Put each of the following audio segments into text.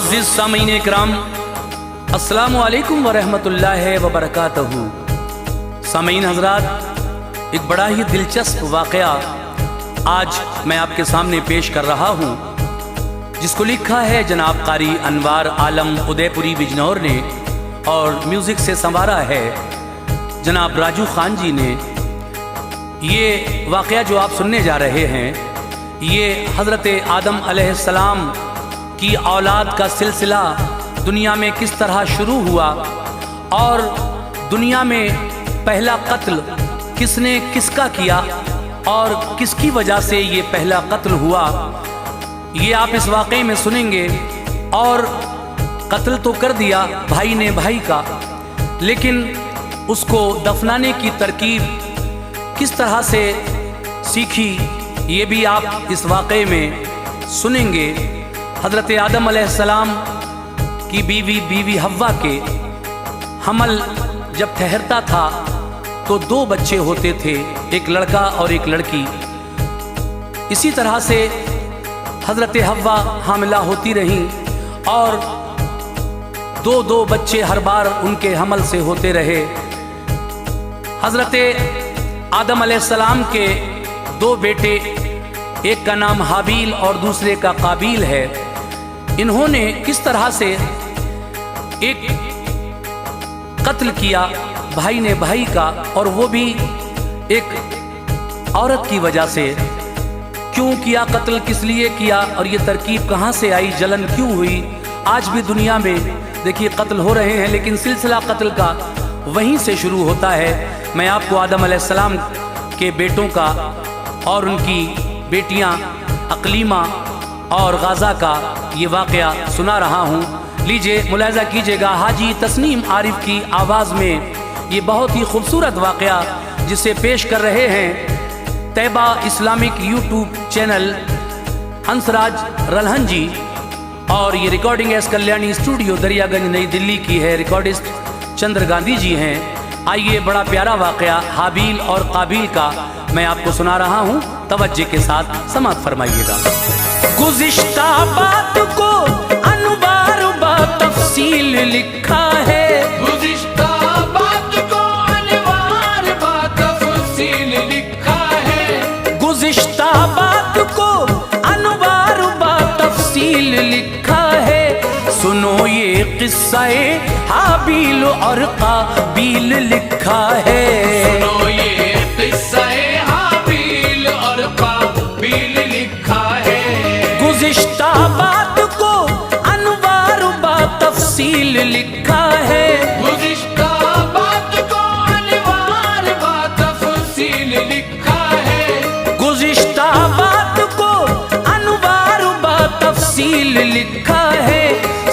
मुअज़्ज़िज़ सामीन इकराम, अस्सलामु अलैकुम व रहमतुल्लाहि व बरकातहू। सामीन हज़रात, एक बड़ा ही दिलचस्प वाक़या आज मैं आपके सामने पेश कर रहा हूँ, जिसको लिखा है जनाब कारी अनवार आलम उदयपुरी बिजनौर ने और म्यूज़िक से संवारा है जनाब राजू खान जी ने। ये वाक़या जो आप सुनने जा रहे हैं, ये हज़रत आदम अलैहिस्सलाम की औलाद का सिलसिला दुनिया में किस तरह शुरू हुआ और दुनिया में पहला कत्ल किसने किसका किया और किसकी वजह से ये पहला कत्ल हुआ, ये आप इस वाक़े में सुनेंगे। और कत्ल तो कर दिया भाई ने भाई का, लेकिन उसको दफनाने की तरकीब किस तरह से सीखी, ये भी आप इस वाक़े में सुनेंगे। हज़रत आदम अलैहिस्सलाम की बीवी हव्वा के हमल जब ठहरता था तो 2 बच्चे होते थे, एक लड़का और एक लड़की। इसी तरह से हज़रत हव्वा हामिला होती रहीं और 2 बच्चे हर बार उनके हमल से होते रहे। हज़रत आदम अलैहिस्सलाम के 2 बेटे, एक का नाम हाबील और दूसरे का काबील है। इन्होंने किस तरह से एक कत्ल किया भाई ने भाई का, और वो भी एक औरत की वजह से। क्यों किया कत्ल, किस लिए किया और ये तरकीब कहाँ से आई, जलन क्यों हुई। आज भी दुनिया में देखिए कत्ल हो रहे हैं, लेकिन सिलसिला कत्ल का वहीं से शुरू होता है। मैं आपको आदम अलैहिस्सलाम के बेटों का और उनकी बेटियां अकलीमा और गाज़ा का ये वाक़या सुना रहा हूँ। लीजिए मुलाहिज़ा कीजिएगा हाजी तस्नीम आरिफ की आवाज़ में ये बहुत ही खूबसूरत वाक़या, जिसे पेश कर रहे हैं Tayyaba Islamic YouTube channel Hansraj Ralhan ji, और ये recording S Kalyani studio Daryaganj New Delhi की है। रिकॉर्डिस्ट चंद्र गांधी जी हैं। आइए, बड़ा प्यारा वाक़या हाबील और काबील का मैं आपको सुना रहा हूँ, तवज्जो के साथ समाअत फरमाइएगा। गुज़िश्ता बात को अनवार बा तफसील लिखा है, गुज़िश्ता बात को अनवार बा तफसील लिखा है, गुज़िश्ता बात को अनवार बा तफसील लिखा है। सुनो ये किस्सा-ए हाबील और काबील लिखा है। सुनो ये किस्सा-ए हाबील और काबील लिखा है। गुज़िश्ता बात को अनवार बा तफसील लिखा है, गुज़िश्ता बात को अनवार बा तफसील लिखा है, गुज़िश्ता बात को अनवार बा तफसील लिखा है।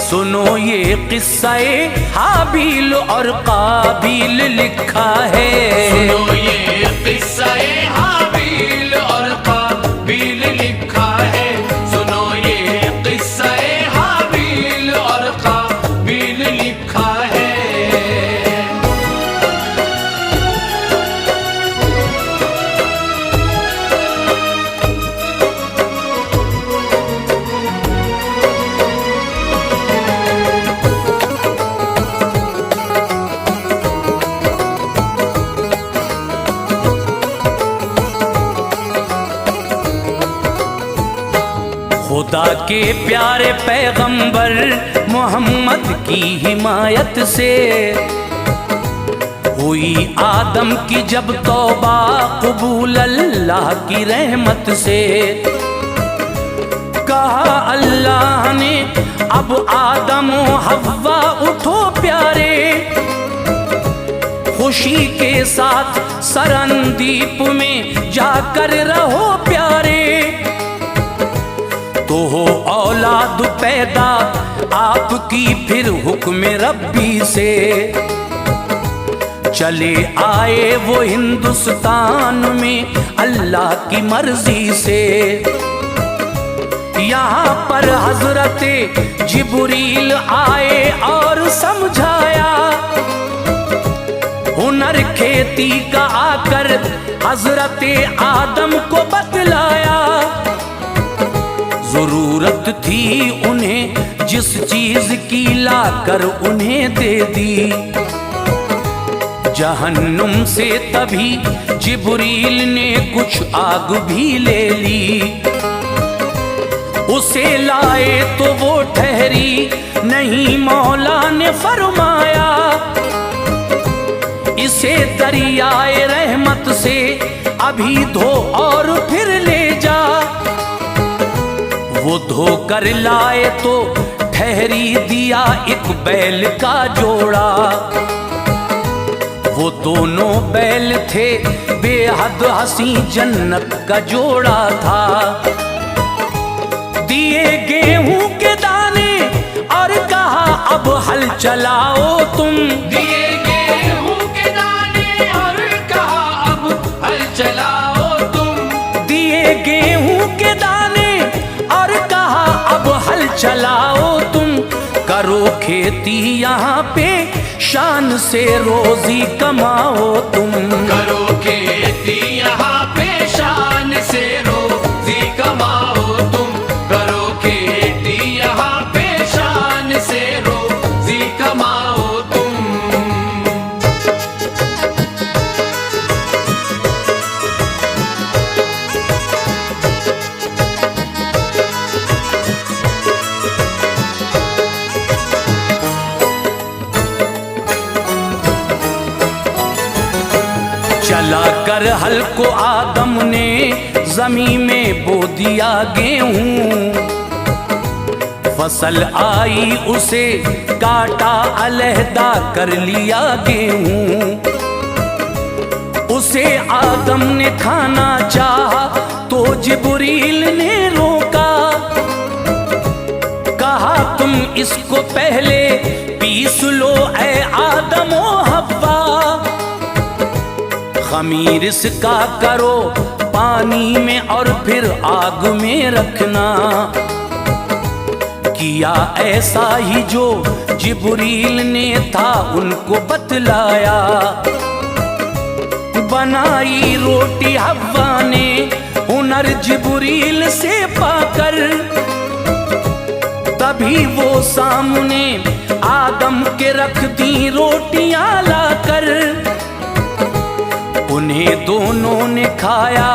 सुनो ये किस्सा-ए हाबील और काबील लिखा है। सुनो ये किस्सा-ए हाबील और काबील लिखा है। सुनो ये किस्सा-ए हाबील और काबील लिखा है। खुदा के प्यारे पैगंबर मोहम्मद की हिमायत से हुई आदम की जब तौबा कबूल अल्लाह की रहमत से। कहा अल्लाह ने अब आदम हव्वा उठो प्यारे, खुशी के साथ सरंदीप में जाकर रहो प्यारे। तो हो औलाद पैदा आपकी फिर हुक्म रब्बी से, चले आए वो हिंदुस्तान में अल्लाह की मर्जी से। यहाँ पर हजरत जिब्रील आए और समझाया, हुनर खेती का आकर हजरत आदम को बतलाया। जरूरत थी उन्हें जिस चीज की लाकर उन्हें दे दी। जहन्नुम से तभी जिब्रील ने कुछ आग भी ले ली। उसे लाए तो वो ठहरी नहीं, मौला ने फरमाया इसे दरियाए रहमत से अभी धो और फिर ले जा। वो धो कर लाए तो ठहरी दिया एक बैल का जोड़ा। वो दोनों बैल थे बेहद हसी जन्नत का जोड़ा था। दिए गेहूं के दाने और कहा अब हल चलाओ तुम। दिए गेहूं के दाने और कहा अब हल चलाओ तुम। दिए गेहूं के दाने और कहा अब हल चलाओ तुम। करो खेती यहाँ पे शान से रोजी कमाओ तुम। करो खेती यहाँ पे शान से रोजी कमाओ तुम। करो खेती यहाँ पे शान से रोजी कमाओ तुम। चला कर हल को आदम ने जमीन में बो दिया गेहूं। फसल आई उसे काटा अलहदा कर लिया गेहूं। उसे आदम ने खाना चाहा तो जिब्रील ने रोका। कहा तुम इसको पहले पीस लो ऐ आदम ओ हव्वा। खमीर इसका करो पानी में और फिर आग में रखना। किया ऐसा ही जो जिब्रील ने था उनको बतलाया। बनाई रोटी हव्वा ने हुनर जिब्रील से पाकर। तभी वो सामने आदम के रख दी रोटियां लाकर। उन्हें दोनों ने खाया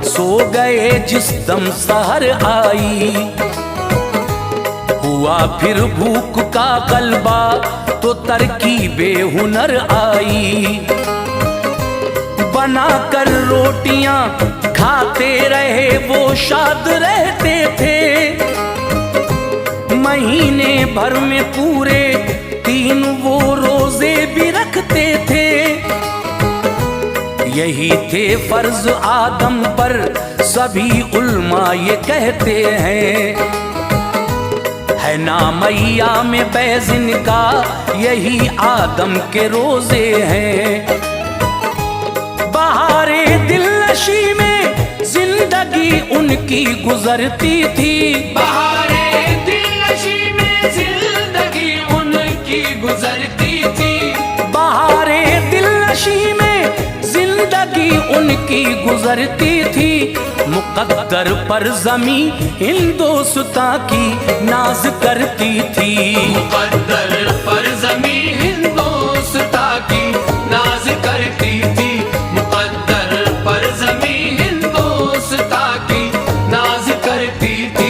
सो गए जिस दम सहर आई। हुआ फिर भूख का गलबा तो तरकीबे हुनर आई। बनाकर रोटियां खाते रहे वो शाद रहते थे। महीने भर में पूरे 3 वो रोजे भी रखते थे। यही थे फर्ज आदम पर सभी उल्मा ये कहते हैं। है ना मैया में बैज़िन का यही आदम के रोजे हैं। बहारे दिलनशी में जिंदगी उनकी गुजरती थी। बहारे दिलनशी में जिंदगी उनकी गुजरती थी। बहारे दिलनशी में जिंदगी उनकी गुजरती थी। मुकद्दर पर ज़मी हिंदोस्तां की नाज करती थी। मुकद्दर पर ज़मी हिंदोस्तां की नाज करती थी। मुकद्दर पर ज़मी हिंदोस्तां की नाज करती थी।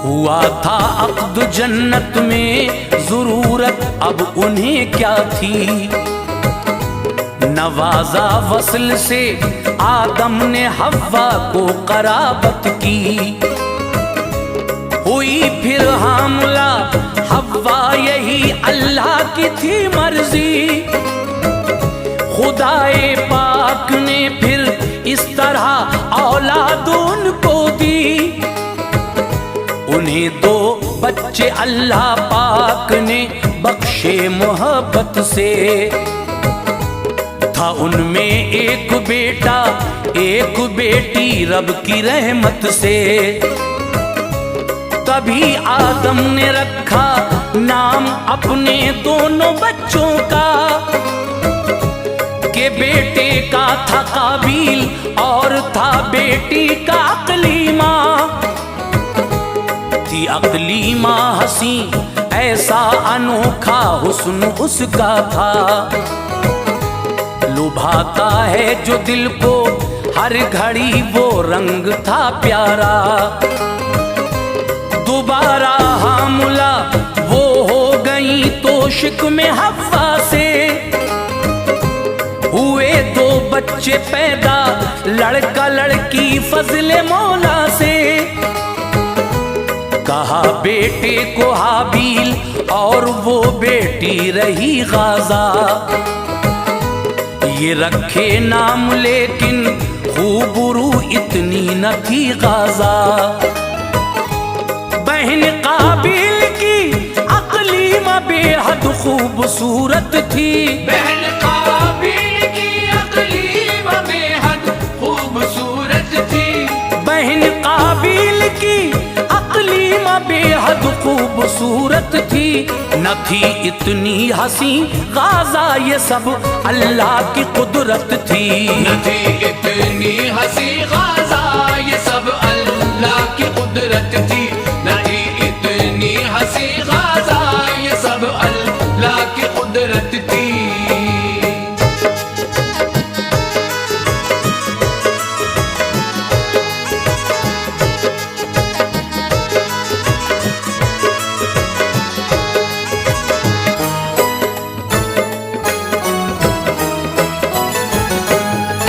हुआ था अक़्द जन्नत में ज़रूरत अब उन्हें क्या थी। नवाजा वस्ल से आदम ने हव्वा को क़राबत की। हुई फिर हामला हव्वा यही अल्लाह की थी मर्जी। खुदाए पाक ने फिर इस तरह औलाद उनको दी। उन्हें 2 बच्चे अल्लाह पाक ने बख्शे मोहब्बत से। था था उनमें एक बेटा एक बेटी रब की रहमत से। तभी आदम ने रखा नाम अपने दोनों बच्चों का, के बेटे का था काबिल और था बेटी का अकलीमा। थी अकलीमा हंसी ऐसा अनोखा हुस्न उसका था, लुभाता है जो दिल को हर घड़ी वो रंग था प्यारा। दोबारा हामुला वो हो गई तोशिक में हव्वा से, हुए दो बच्चे पैदा लड़का लड़की फजले मौला से। कहा बेटे को हाबील और वो बेटी रही गाजा, ये रखे नाम लेकिन खूबरू इतनी न थी गाजा। बहन काबिल की अकलीमा बेहद खूबसूरत थी, बहन काबिल की अकलीमा बेहद खूबसूरत थी। बहन काबिल की अकलीमा बेहद खूबसूरत थी। न थी इतनी हंसी गाजा ये सब अल्लाह की कुदरत थी। न थी इतनी हंसी गाजा ये सब अल्लाह की कुदरत थी। न थी इतनी हंसी गाजा ये सब अल्लाह की कुदरत थी।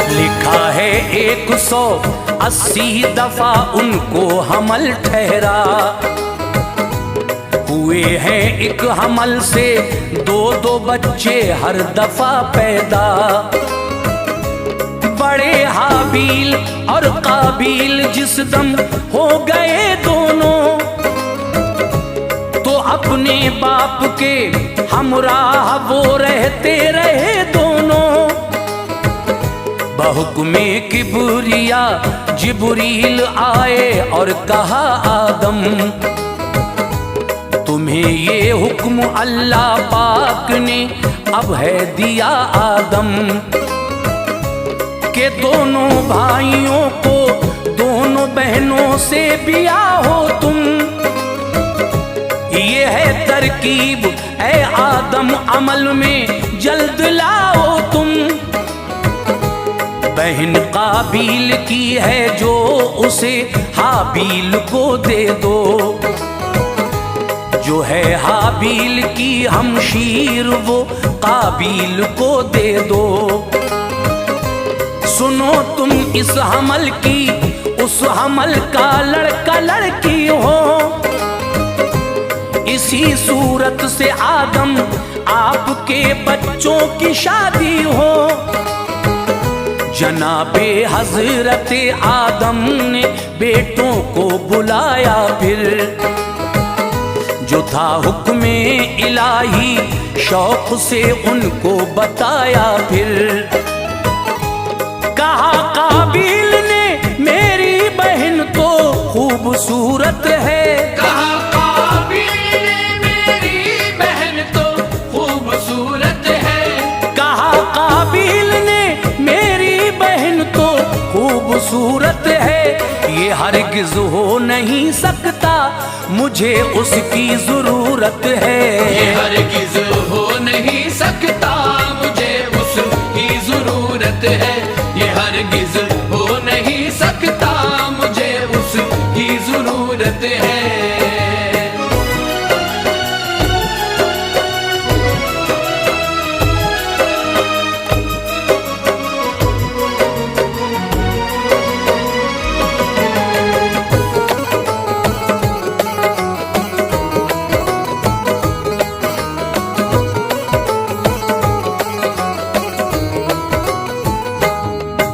लिखा है 180 दफा उनको हमल ठहरा, हुए हैं एक हमल से दो दो बच्चे हर दफा पैदा। बड़े हाबील और काबिल जिस दम हो गए दोनों, तो अपने बाप के हमराह वो रहते रहे दोनों। बहुक्मे किबरिया जिब्रील आए और कहा आदम, तुम्हें ये हुक्म अल्लाह पाक ने अब है दिया आदम, के दोनों भाइयों को दोनों बहनों से ब्याह हो तुम। ये है तरकीब ऐ आदम अमल में जल्द लाओ तुम। बहन काबिल की है जो उसे हाबील को दे दो, जो है हाबील की हमशीर वो काबिल को दे दो। सुनो तुम इस हमल की उस हमल का लड़का लड़की हो, इसी सूरत से आदम आपके बच्चों की शादी हो। जनाबे हजरत आदम ने बेटों को बुलाया फिर, जो था हुक्मे इलाही शौक से उनको बताया फिर। कहा काबिल ने मेरी बहन तो खूबसूरत है, कहा काबिल ने मेरी बहन तो खूबसूरत है। कहा काबिल ने मेरी बहन तो खूबसूरत है। ये हरगिज हो नहीं सकता मुझे उसकी जरूरत है। ये हरगिज हो नहीं सकता मुझे उसकी जरूरत है। ये हरगिज हो नहीं सकता मुझे उसकी जरूरत है।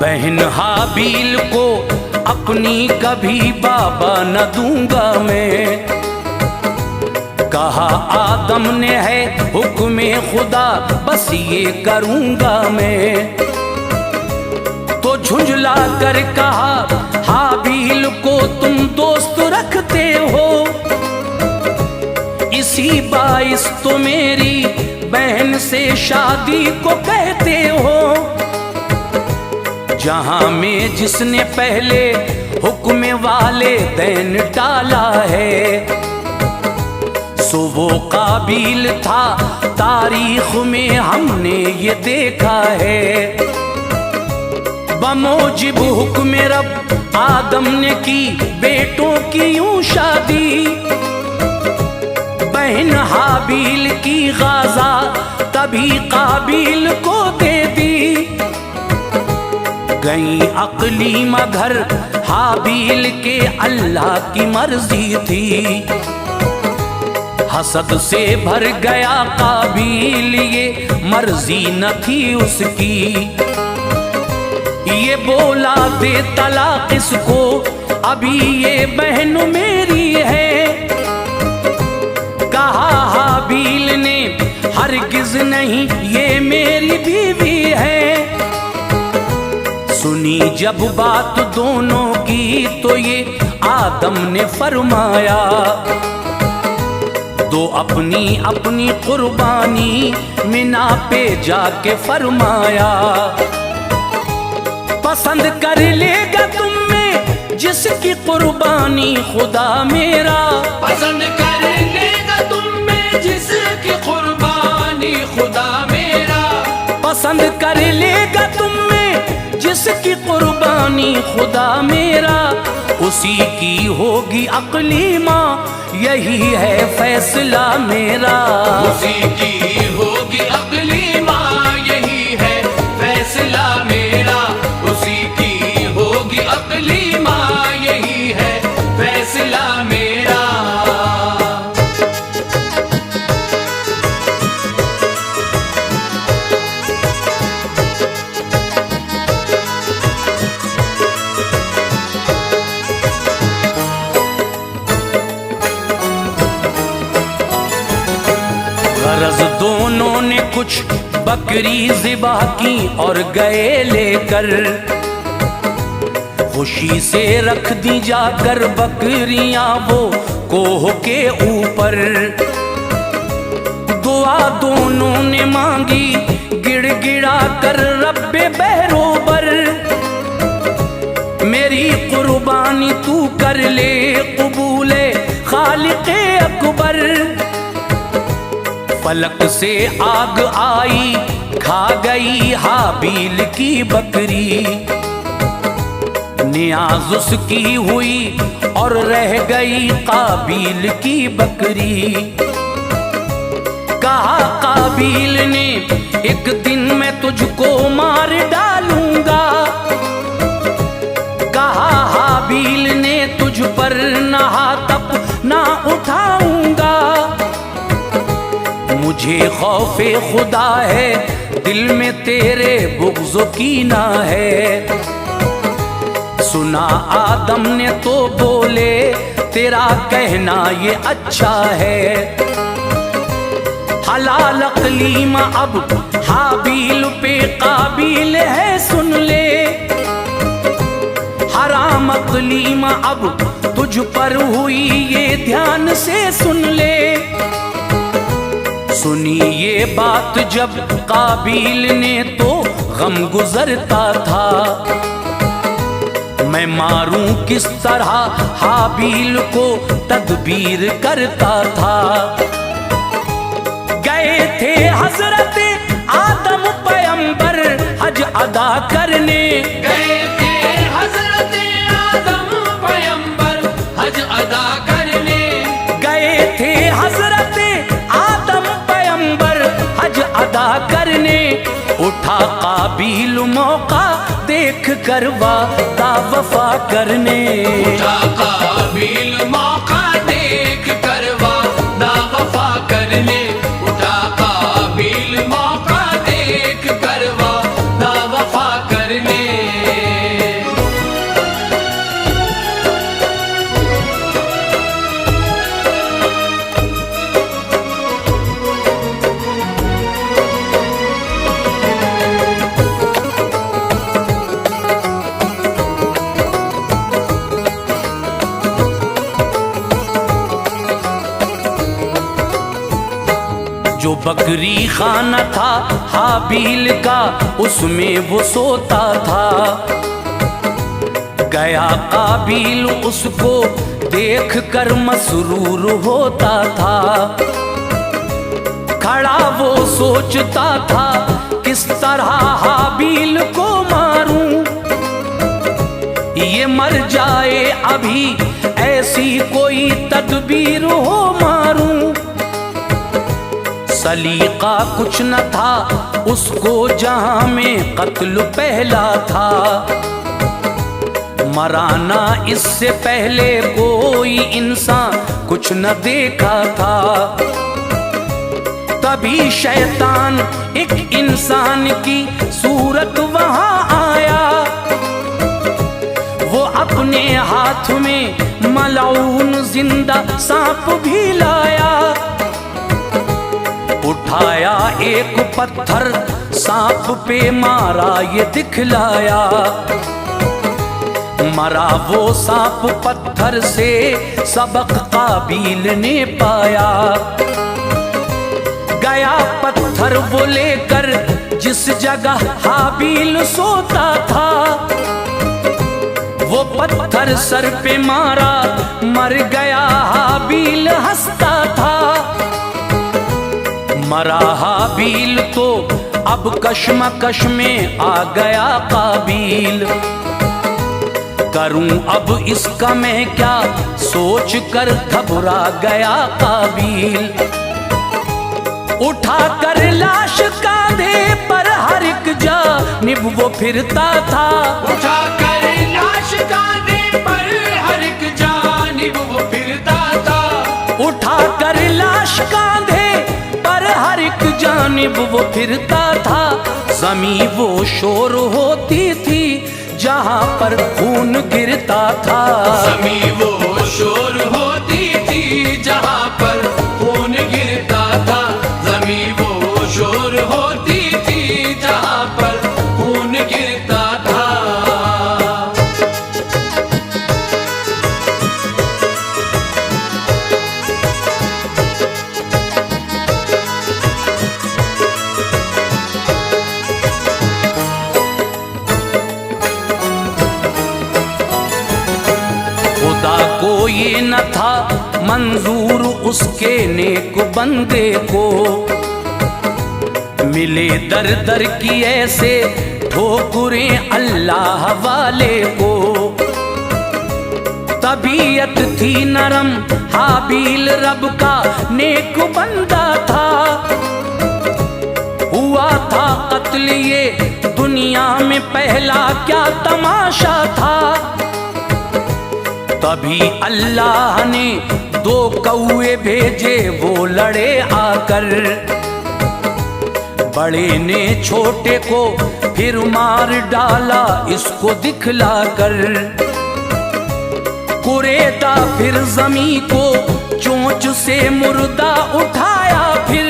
बहन हाबील को अपनी कभी बाबा न दूंगा मैं, कहा आदम ने है हुक्म खुदा बस ये करूंगा मैं। तो झुंझला कर कहा हाबील को तुम दोस्त रखते हो, इसी बाइस तो मेरी बहन से शादी को कहते हो। जहां में जिसने पहले हुक्म वाले दैन डाला है, सो वो काबिल था तारीख में हमने ये देखा है। बमोजिब हुक्म रब आदम ने की बेटों की यूं शादी, बहन हाबील की गाजा तभी काबिल को दे दी। गई अकलीमा घर हाबील के अल्लाह की मर्जी थी, हसद से भर गया काबिल ये मर्जी न थी उसकी। ये बोला दे तलाक इसको अभी ये बहन मेरी है, कहा हाबील ने हरगिज नहीं ये मेरी बीवी है। सुनी जब बात दोनों की तो ये आदम ने फरमाया, दो अपनी अपनी कुर्बानी मिना पे जाके फरमाया। पसंद कर लेगा तुम में जिसकी कुर्बानी खुदा मेरा, पसंद कर लेगा तुम में जिसकी कुर्बानी खुदा मेरा, पसंद कर लेगा तुम में जिसकी कुर्बानी खुदा मेरा। उसी की होगी अकलीमा यही है फैसला मेरा, उसी की होगी अकलीमा यही है फैसला मेरा, उसी की होगी अकलीमा यही है फैसला मेरा। गरज दोनों ने कुछ बकरी ज़िबा की और गए लेकर, खुशी से रख दी जाकर बकरियां वो कोह के ऊपर। दुआ दोनों ने मांगी गिड़गिड़ा कर रब्बे बहरोबर, मेरी कुर्बानी तू कर ले कबूले खालिक़े अकबर। फलक से आग आई खा गई हाबील की बकरी, नियाज उसकी हुई और रह गई काबिल की बकरी। कहा काबिल ने एक दिन मैं तुझको मार डालूंगा, कहा हाबील ने तुझ पर नहा तप ना उठाऊंगा। मुझे खौफे खुदा है दिल में तेरे बुग़्ज़ो कीना है। सुना आदम ने तो बोले तेरा कहना ये अच्छा है। हलाल अक़लीमा अब हाबील पे काबिल है सुन ले, हराम अक़लीमा अब तुझ पर हुई ये ध्यान से सुन ले। सुनी ये बात जब काबिल ने तो गम गुजरता था, मैं मारूं किस तरह हाबील को तदबीर करता था। गए थे हजरत आदम पैगंबर हज अदा करने, गए थे हजरत आदम पैगंबर हज अदा करने, गए थे हजरत आदम पैगंबर हज अदा करने। उठा काबिल मौका देख कर वादा वफा करने, उठा काबिल मौका देख कर वादा वफा करने, उठा काबिल मौका देख कर वादा वफा करने। बकरी खाना था हाबील का, उसमें वो सोता था। गया काबील उसको देख कर मसरूर होता था। खड़ा वो सोचता था किस तरह हाबील को मारूं, ये मर जाए अभी ऐसी कोई तदबीर हो मारूं। सलीका कुछ न था उसको जहां में कत्ल पहला था। मराना इससे पहले कोई इंसान कुछ न देखा था। तभी शैतान एक इंसान की सूरत वहां आया। वो अपने हाथ में मलऊन जिंदा सांप भी लाया। उठाया एक पत्थर सांप पे मारा ये दिखलाया। मरा वो सांप पत्थर से सबक काबील ने पाया। गया पत्थर वो लेकर जिस जगह हाबील सोता था। वो पत्थर सर पे मारा मर गया हाबील हंसता था। मरा हाबील तो अब कश्मकश में आ गया काबील। करूं अब इसका मैं क्या सोच कर घबरा गया काबील। उठा कर लाश कांधे पर हर एक जानिब वो फिरता था। उठा कर लाश कांधे पर हर एक जानिब वो फिरता था। उठा कर लाश कांधे पर हर एक जानिब वो फिरता था। ज़मीं वो शोर होती थी जहां पर खून गिरता था। ज़मीं वो शोर होती थी जहां पर खून गिरता था। ज़मीं वो शोर होती थी जहां पर खून गिरता था। खुदा को ये न था मंजूर उसके नेक बंदे को। मिले दर दर की ऐसे ठोकरें अल्लाह वाले को। तबीयत थी नरम हाबील रब का नेक बंदा था। हुआ था कत्ल ये दुनिया में पहला क्या तमाशा था। तभी अल्लाह ने 2 कौए भेजे वो लड़े आकर। बड़े ने छोटे को फिर मार डाला इसको दिखला कर। कुरेदा फिर ज़मीं को चोंच से मुर्दा उठाया। फिर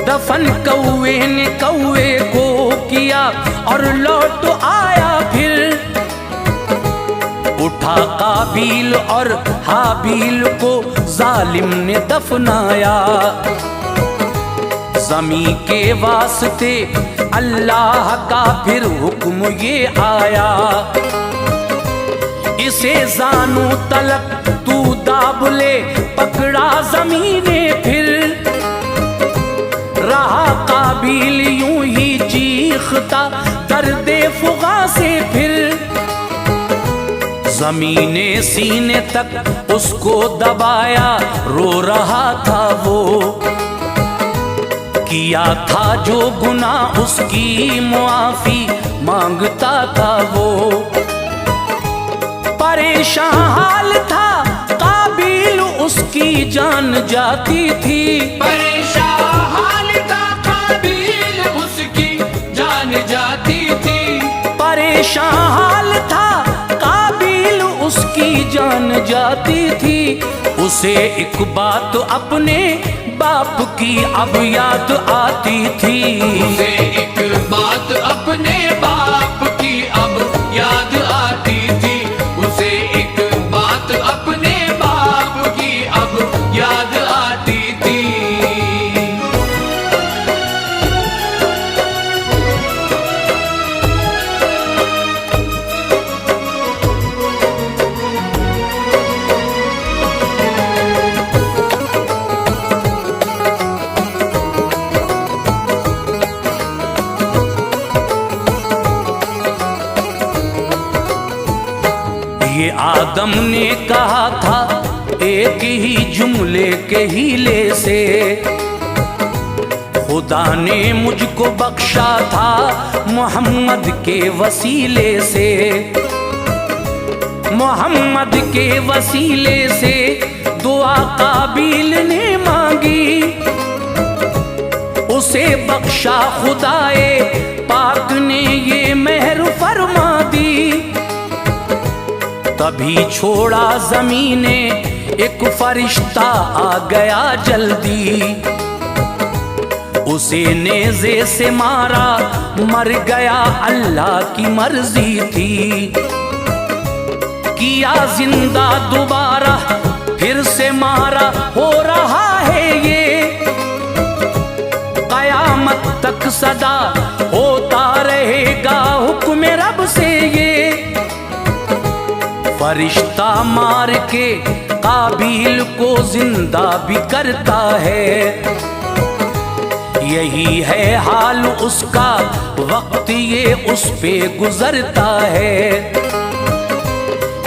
दफन कौए ने कौए को किया और लौट आया। फिर उठा काबील और हाबील को जालिम ने दफनाया। ज़मीं के वास्ते अल्लाह का फिर हुक्म ये आया। इसे जानू तलक तू दाबले पकड़ा ज़मीं ने। फिर रहा काबील यूं ही चीखता दर्दे फुगा से। फिर ज़मीने सीने तक उसको दबाया रो रहा था वो। किया था जो गुनाह उसकी मुआफी मांगता था वो। परेशान हाल था काबील उसकी जान जाती थी। परेशान हाल था काबील उसकी जान जाती थी। परेशान हाल था काबील उसकी जान जाती थी। उसे एक बात अपने बाप की अब याद आती थी। उसे एक बात अपने बाप की अब याद आती थी। उसे एक बात अपने बाप की अब याद आती थी। आदम ने कहा था एक ही जुमले के हीले से, खुदा ने मुझको बख्शा था मोहम्मद के वसीले से। मोहम्मद के वसीले से दुआ काबिल ने मांगी, उसे बख्शा खुदाए पाक ने ये मेहर फरमा दी। तभी छोड़ा ज़मीने एक फरिश्ता आ गया जल्दी, उसे नेज़े से मारा मर गया अल्लाह की मर्जी थी। किया जिंदा दोबारा फिर से मारा हो रहा है ये, कयामत तक सदा होता रहेगा हुक्म रब से ये। फरिश्ता मार के काबिल को जिंदा भी करता है, यही है हाल उसका वक्त ये उस पे गुजरता है।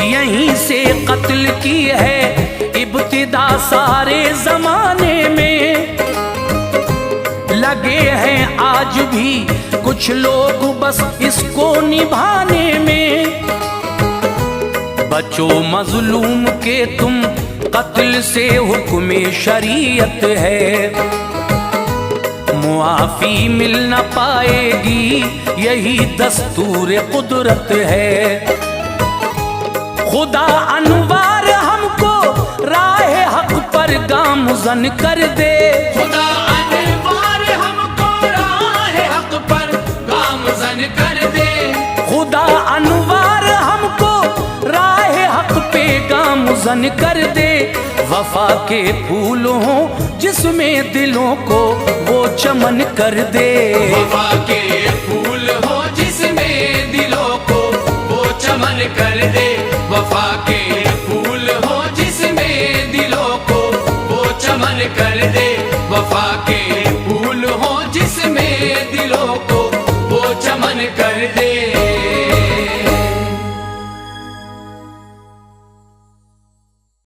यहीं से कत्ल की है इब्तिदा सारे जमाने में, लगे हैं आज भी कुछ लोग बस इसको निभाने में। बचो मजलूम के तुम कत्ल से हुक्म शरीयत है, मुआफी मिल न पाएगी यही दस्तूर कुदरत है। खुदा अनवार हमको राह हक पर गामज़न कर दे, खुदा अनवार हमको राह हक पर गामज़न कर दे। खुदा अनवार हमको राह हक पे गामज़न कर दे। वफा के फूल हों जिसमें दिलों को वो चमन कर दे। वफा के फूल हो जिसमें दिलों को वो चमन कर दे। वफा के फूल हो जिसमें दिलों को वो चमन कर दे। वफा के फूल हो जिसमें दिलों को वो चमन कर दे।